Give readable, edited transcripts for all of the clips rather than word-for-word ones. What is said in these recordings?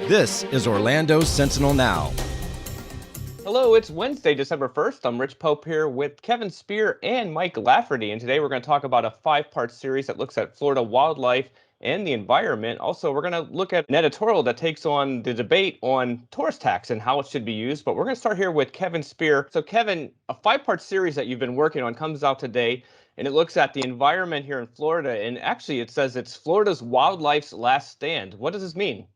This is Orlando Sentinel Now. Hello, it's Wednesday, December 1st. I'm Rich Pope here with Kevin Spear and Mike Lafferty, and today we're going to talk about a five-part series that looks at Florida wildlife and the environment. Also, we're going to look at an editorial that takes on the debate on tourist tax and how it should be used. But we're going to start here with Kevin Spear. So, Kevin, a five-part series that you've been working on comes out today, and it looks at the environment here in Florida. And actually, it says it's Florida's wildlife's last stand. What does this mean?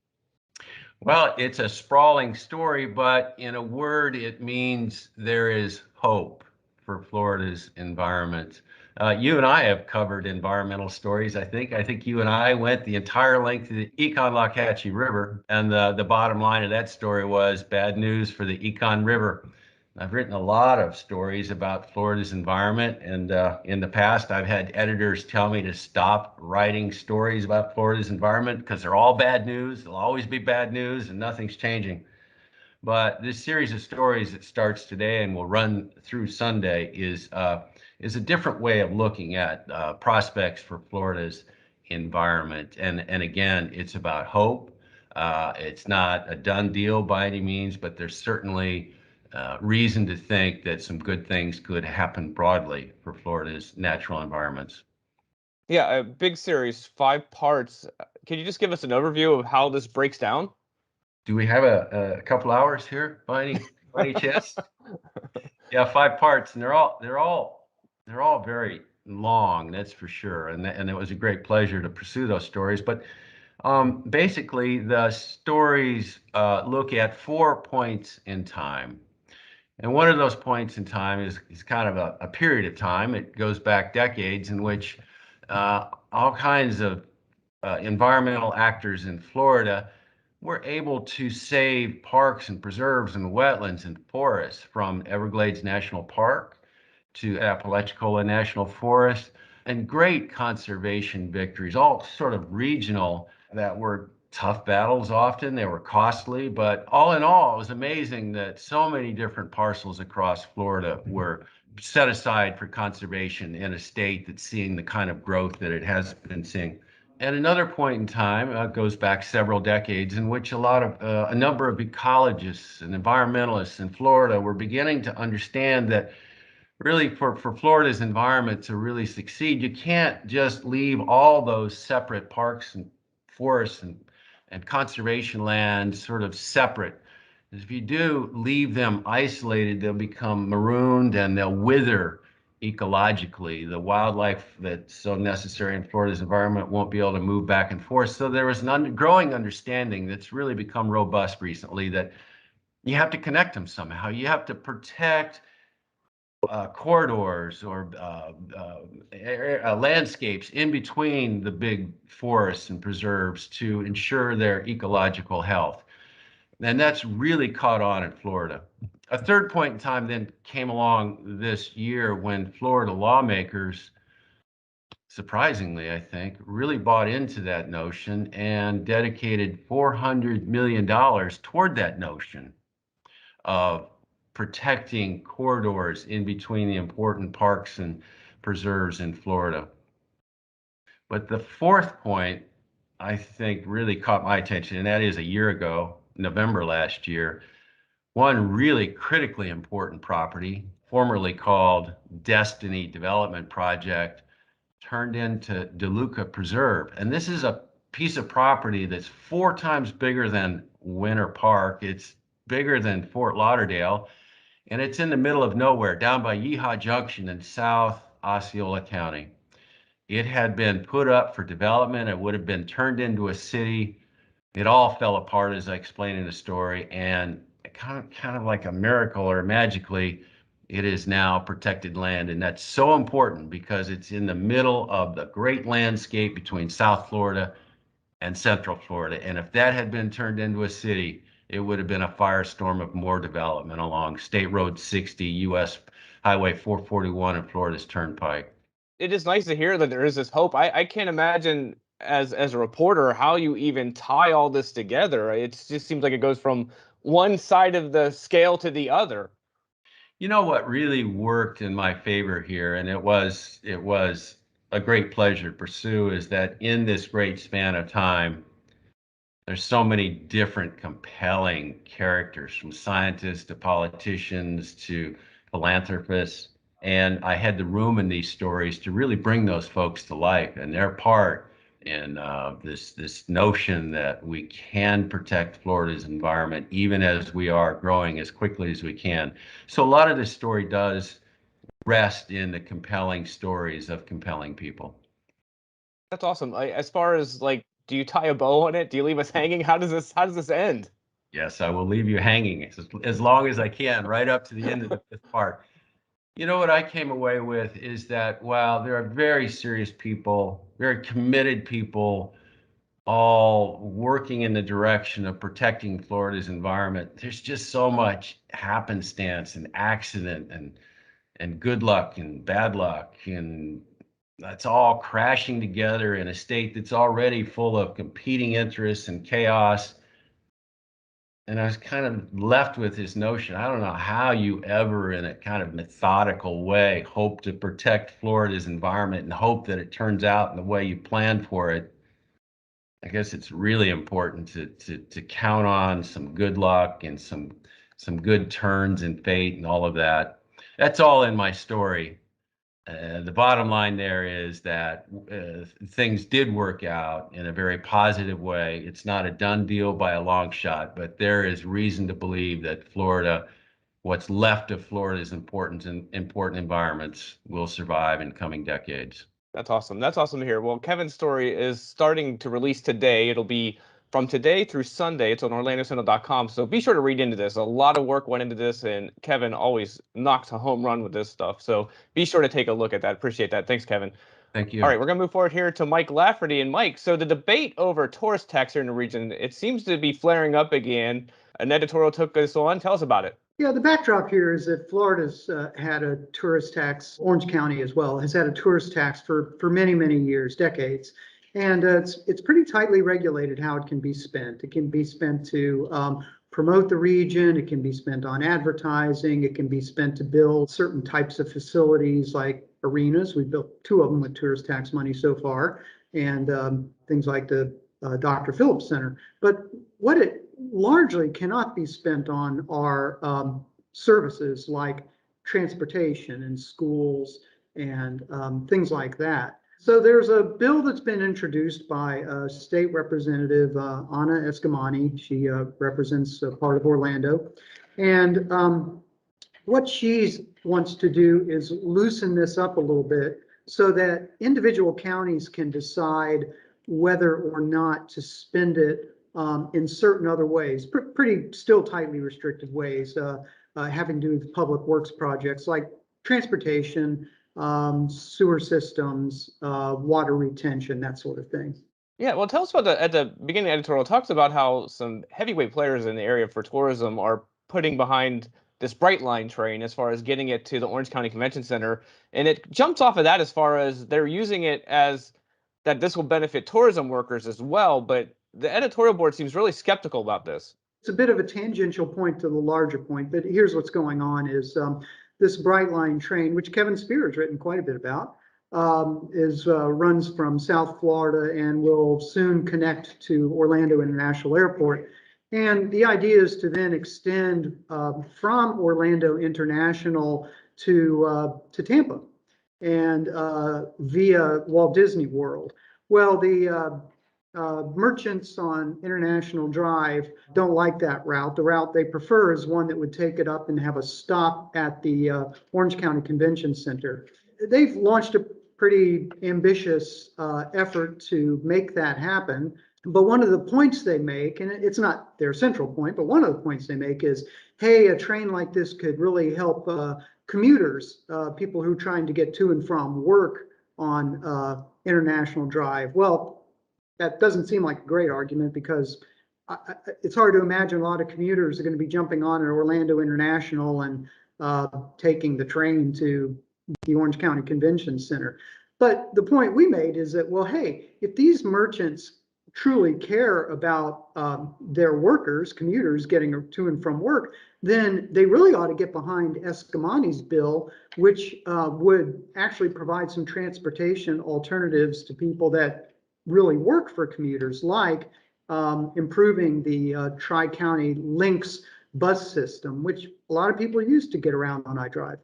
Well, it's a sprawling story, but in a word, it means there is hope for Florida's environment. You and I have covered environmental stories, I think. I think you and I went the entire length of the Econ-Lockhatchee River, and the bottom line of that story was bad news for the Econ River. I've written a lot of stories about Florida's environment, and in the past, I've had editors tell me to stop writing stories about Florida's environment because they're all bad news. There'll always be bad news, and nothing's changing. But this series of stories that starts today and will run through Sunday is a different way of looking at prospects for Florida's environment. And again, it's about hope. It's not a done deal by any means, but there's certainly reason to think that some good things could happen broadly for Florida's natural environments. Yeah, a big series, five parts. Can you just give us an overview of how this breaks down? Do we have a couple hours here by any chance? Yeah, five parts, and they're all very long, that's for sure. And it was a great pleasure to pursue those stories. But basically, the stories look at 4 points in time. And one of those points in time is kind of a period of time. It goes back decades in which all kinds of environmental actors in Florida were able to save parks and preserves and wetlands and forests, from Everglades National Park to Apalachicola National Forest, and great conservation victories, all sort of regional, that were tough battles often. They were costly, but all in all, it was amazing that so many different parcels across Florida were set aside for conservation in a state that's seeing the kind of growth that it has been seeing. At another point in time, goes back several decades, in which a number of ecologists and environmentalists in Florida were beginning to understand that really for Florida's environment to really succeed, you can't just leave all those separate parks and forests and conservation land sort of separate. If you do leave them isolated, they'll become marooned and they'll wither ecologically. The wildlife that's so necessary in Florida's environment won't be able to move back and forth. So there was an growing understanding that's really become robust recently that you have to connect them somehow. You have to protect corridors or landscapes in between the big forests and preserves to ensure their ecological health. And that's really caught on in Florida. A third point in time then came along this year when Florida lawmakers, surprisingly, I think, really bought into that notion and dedicated $400 million toward that notion of protecting corridors in between the important parks and preserves in Florida. But the fourth point, I think, really caught my attention, and that is a year ago, November last year, one really critically important property, formerly called Destiny Development Project, turned into DeLuca Preserve. And this is a piece of property that's 4 times bigger than Winter Park. It's bigger than Fort Lauderdale, and it's in the middle of nowhere, down by Yeehaw Junction in South Osceola County. It had been put up for development. It would have been turned into a city. It all fell apart, as I explained in the story, and kind of like a miracle or magically, it is now protected land. And that's so important because it's in the middle of the great landscape between South Florida and Central Florida. And if that had been turned into a city, it would have been a firestorm of more development along State Road 60, US Highway 441, and Florida's Turnpike. It is nice to hear that there is this hope. I can't imagine as a reporter how you even tie all this together. It just seems like it goes from one side of the scale to the other. You know what really worked in my favor here, and it was a great pleasure to pursue, is that in this great span of time, there's so many different compelling characters, from scientists to politicians to philanthropists. And I had the room in these stories to really bring those folks to life and their part in this notion that we can protect Florida's environment, even as we are growing as quickly as we can. So a lot of this story does rest in the compelling stories of compelling people. That's awesome. As far as like, do you tie a bow on it? Do you leave us hanging? How does this end? Yes, I will leave you hanging as long as I can, right up to the end of the fifth part. You know what I came away with is that while there are very serious people, very committed people, all working in the direction of protecting Florida's environment, there's just so much happenstance and accident and good luck and bad luck, and that's all crashing together in a state that's already full of competing interests and chaos. And I was kind of left with this notion. I don't know how you ever, in a kind of methodical way, hope to protect Florida's environment and hope that it turns out in the way you planned for it. I guess it's really important to count on some good luck and some good turns in fate and all of that. That's all in my story. The bottom line there is that things did work out in a very positive way. It's not a done deal by a long shot, but there is reason to believe that Florida, what's left of Florida's important environments, will survive in coming decades. That's awesome. That's awesome to hear. Well, Kevin's story is starting to release today. It'll be from today through Sunday. It's on OrlandoSentinel.com. So be sure to read into this. A lot of work went into this, and Kevin always knocks a home run with this stuff. So be sure to take a look at that. Appreciate that. Thanks, Kevin. Thank All you. right, we're going to move forward here to Mike Lafferty. And Mike, so the debate over tourist tax here in the region, it seems to be flaring up again. An editorial took this on. Tell us about it. Yeah, the backdrop here is that Florida's had a tourist tax. Orange County as well has had a tourist tax for many, many years, decades. And it's pretty tightly regulated how it can be spent. It can be spent to promote the region. It can be spent on advertising. It can be spent to build certain types of facilities like arenas. We've built 2 of them with tourist tax money so far, and things like the Dr. Phillips Center. But what it largely cannot be spent on are services like transportation and schools and things like that. So there's a bill that's been introduced by State Representative Anna Escamani. She represents part of Orlando. And what she wants to do is loosen this up a little bit so that individual counties can decide whether or not to spend it in certain other ways, pretty still tightly restricted ways, having to do with public works projects like transportation, sewer systems, water retention, that sort of thing. Yeah, well, tell us about at the beginning of the editorial, it talks about how some heavyweight players in the area for tourism are putting behind this Bright Line train as far as getting it to the Orange County Convention Center. And it jumps off of that as far as they're using it as that this will benefit tourism workers as well. But the editorial board seems really skeptical about this. It's a bit of a tangential point to the larger point, but here's what's going on is this Bright Line train, which Kevin Spear has written quite a bit about, runs from South Florida and will soon connect to Orlando International Airport. And the idea is to then extend from Orlando International to Tampa and via Walt Disney World. Well, the merchants on International Drive don't like that route. The route they prefer is one that would take it up and have a stop at the Orange County Convention Center. They've launched a pretty ambitious effort to make that happen. But one of the points they make, and it's not their central point, but one of the points they make is, hey, a train like this could really help commuters, people who are trying to get to and from work on International Drive. Well, that doesn't seem like a great argument because it's hard to imagine a lot of commuters are going to be jumping on at Orlando International and taking the train to the Orange County Convention Center. But the point we made is that, well, hey, if these merchants truly care about their workers, commuters getting to and from work, then they really ought to get behind Escamani's bill, which would actually provide some transportation alternatives to people that really work for commuters, like improving the Tri-County Links bus system, which a lot of people use to get around on iDrive.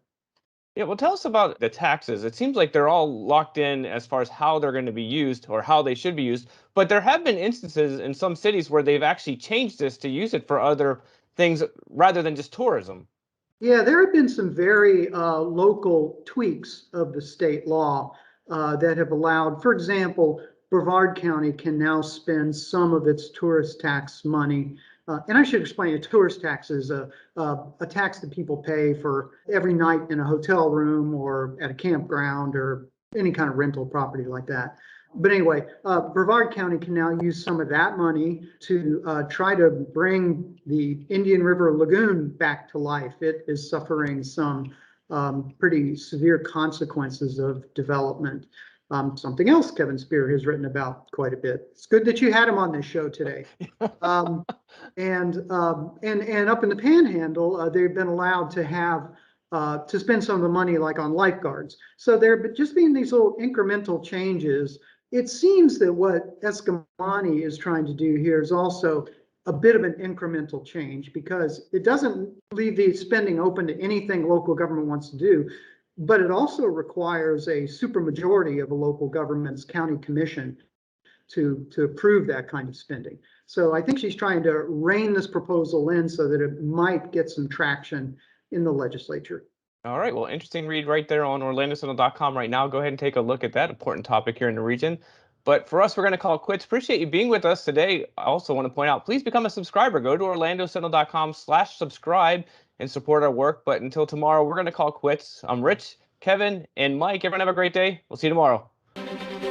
Yeah, well, tell us about the taxes. It seems like they're all locked in as far as how they're going to be used or how they should be used. But there have been instances in some cities where they've actually changed this to use it for other things rather than just tourism. Yeah, there have been some very local tweaks of the state law that have allowed, for example, Brevard County can now spend some of its tourist tax money. And I should explain, a tourist tax is a tax that people pay for every night in a hotel room or at a campground or any kind of rental property like that. But anyway, Brevard County can now use some of that money to try to bring the Indian River Lagoon back to life. It is suffering some pretty severe consequences of development. Something else Kevin Spear has written about quite a bit. It's good that you had him on this show today. And up in the Panhandle, they've been allowed to have to spend some of the money like on lifeguards. So there just being these little incremental changes. It seems that what Escamani is trying to do here is also a bit of an incremental change, because it doesn't leave the spending open to anything local government wants to do, but it also requires a supermajority of a local government's county commission to approve that kind of spending. So I think she's trying to rein this proposal in so that it might get some traction in the legislature. All right. Well, interesting read right there on OrlandoSentinel.com right now. Go ahead and take a look at that important topic here in the region. But for us, we're going to call it quits. Appreciate you being with us today. I also want to point out, please become a subscriber. Go to OrlandoSentinel.com/subscribe and support our work. But until tomorrow, we're going to call quits. I'm Rich, Kevin, and Mike. Everyone have a great day. We'll see you tomorrow.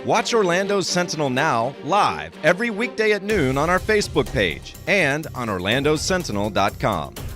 Watch Orlando Sentinel Now live every weekday at noon on our Facebook page and on OrlandoSentinel.com.